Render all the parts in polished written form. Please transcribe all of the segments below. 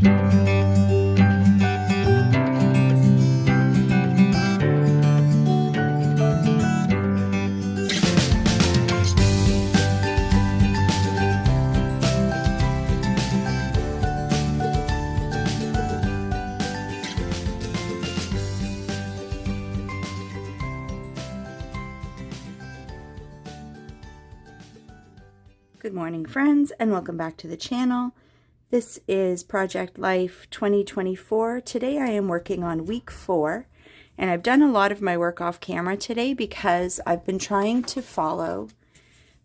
Good morning, friends, and welcome back to the channel. This is Project Life 2024. Today I am working on week 4, and I've done a lot of my work off camera today because I've been trying to follow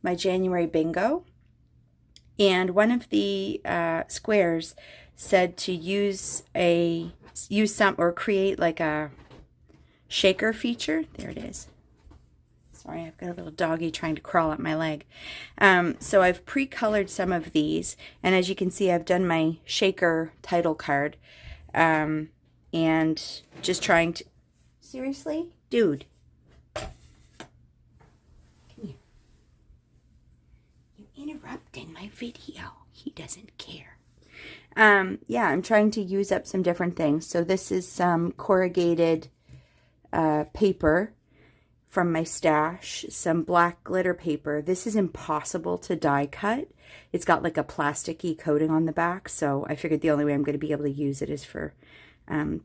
my January bingo, and one of the squares said to create like a shaker feature. There it is. Sorry, I've got a little doggy trying to crawl up my leg. So I've pre-colored some of these, and as you can see, I've done my shaker title card, and just trying to... Seriously? Dude. Come here. You're interrupting my video. He doesn't care. Yeah, I'm trying to use up some different things. So this is some corrugated paper from my stash, some black glitter paper. This is impossible to die cut. It's got like a plasticky coating on the back, so I figured the only way I'm going to be able to use it is for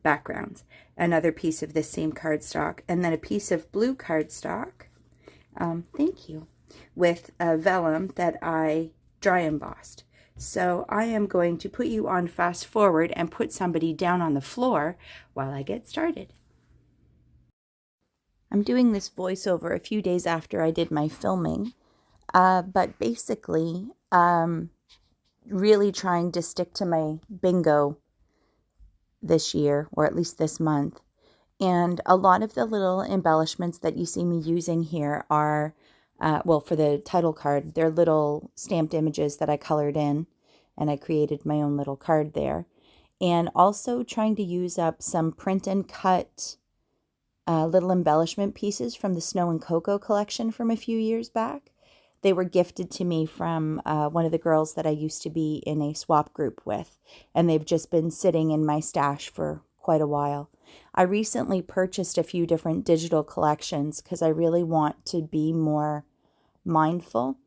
backgrounds. Another piece of this same cardstock, and then a piece of blue cardstock, thank you, with a vellum that I dry embossed. So I am going to put you on fast forward and put somebody down on the floor while I get started. I'm doing this voiceover a few days after I did my filming, but basically really trying to stick to my bingo this year, or at least this month. And a lot of the little embellishments that you see me using here are, well, for the title card, they're little stamped images that I colored in, and I created my own little card there. And also trying to use up some print and cut little embellishment pieces from the Snow and Cocoa collection from a few years back. They were gifted to me from one of the girls that I used to be in a swap group with, and they've just been sitting in my stash for quite a while. I recently purchased a few different digital collections because I really want to be more mindful.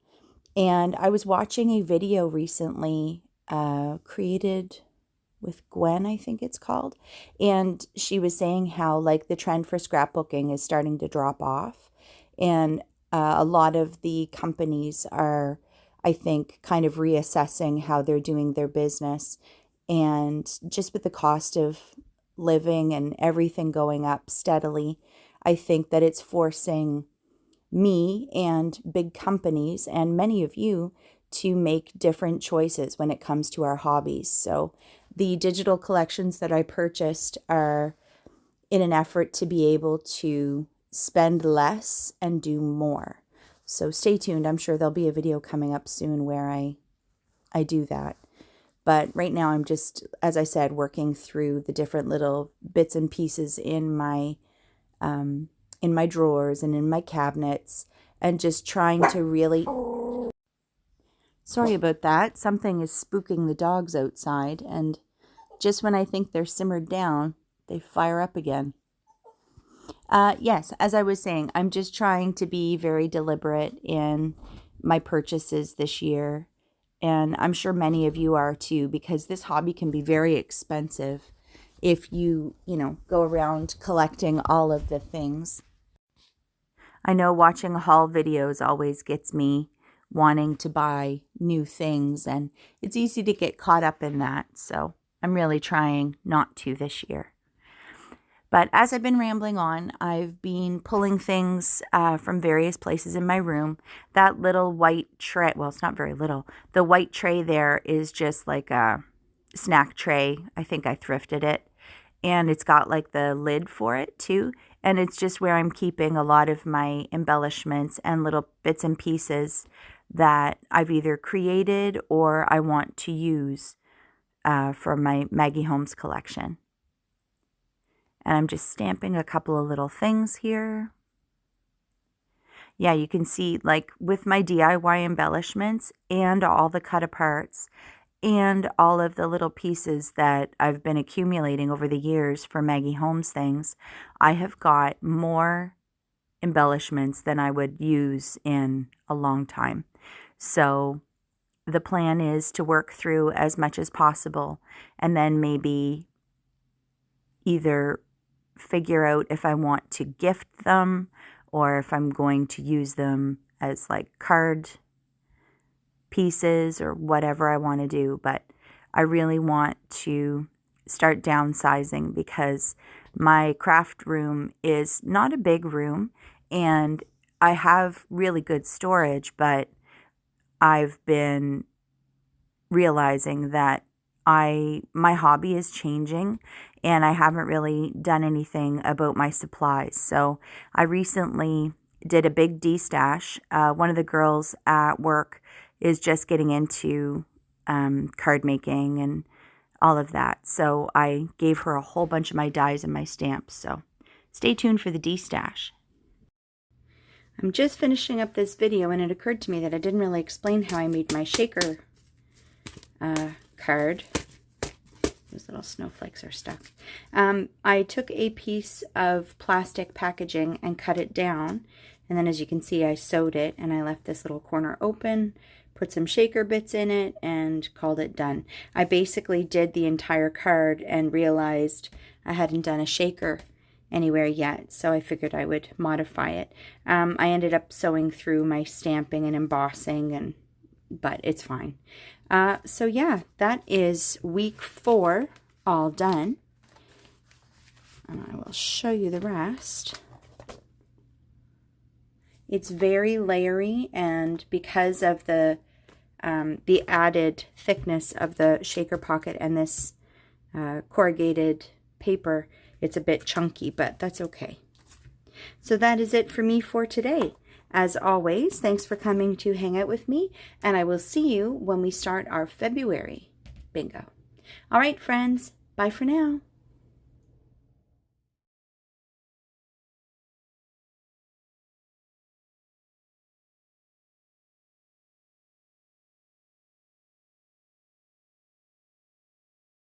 And I was watching a video recently created with Gwen, I think it's called, and she was saying how like the trend for scrapbooking is starting to drop off, and a lot of the companies are, I think, kind of reassessing how they're doing their business, and just with the cost of living and everything going up steadily, I think that it's forcing me and big companies and many of you to make different choices when it comes to our hobbies. So the digital collections that I purchased are in an effort to be able to spend less and do more. So stay tuned. I'm sure there'll be a video coming up soon where I do that. But right now I'm just, as I said, working through the different little bits and pieces in my drawers and in my cabinets, and just trying to really... Sorry about that. Something is spooking the dogs outside, and just when I think they're simmered down, they fire up again. Yes, as I was saying, I'm just trying to be very deliberate in my purchases this year, and I'm sure many of you are too, because this hobby can be very expensive if you go around collecting all of the things. I know watching haul videos always gets me wanting to buy new things, and it's easy to get caught up in that, so I'm really trying not to this year. But as I've been rambling on, I've been pulling things from various places in my room. That little white tray, well, it's not very little. The white tray there is just like a snack tray. I think I thrifted it. And it's got like the lid for it too. And it's just where I'm keeping a lot of my embellishments and little bits and pieces that I've either created or I want to use for my Maggie Holmes collection. And I'm just stamping a couple of little things here. Yeah, you can see like with my DIY embellishments and all the cut aparts and all of the little pieces that I've been accumulating over the years for Maggie Holmes things, I have got more embellishments than I would use in a long time. So the plan is to work through as much as possible and then maybe either figure out if I want to gift them or if I'm going to use them as like card pieces or whatever I want to do. But I really want to start downsizing because my craft room is not a big room and I have really good storage, but I've been realizing that my hobby is changing and I haven't really done anything about my supplies. So I recently did a big de-stash. One of the girls at work is just getting into card making and all of that. So I gave her a whole bunch of my dies and my stamps. So stay tuned for the de-stash. I'm just finishing up this video and it occurred to me that I didn't really explain how I made my shaker card. Those little snowflakes are stuck. I took a piece of plastic packaging and cut it down, and then as you can see I sewed it and I left this little corner open, put some shaker bits in it, and called it done. I basically did the entire card and realized I hadn't done a shaker anywhere yet, so I figured I would modify it. I ended up sewing through my stamping and embossing, but it's fine. So yeah, that is week 4 all done. And I will show you the rest. It's very layery, and because of the added thickness of the shaker pocket and this corrugated paper, it's a bit chunky, but that's okay. So that is it for me for today. As always, thanks for coming to hang out with me, and I will see you when we start our February bingo. All right, friends, bye for now.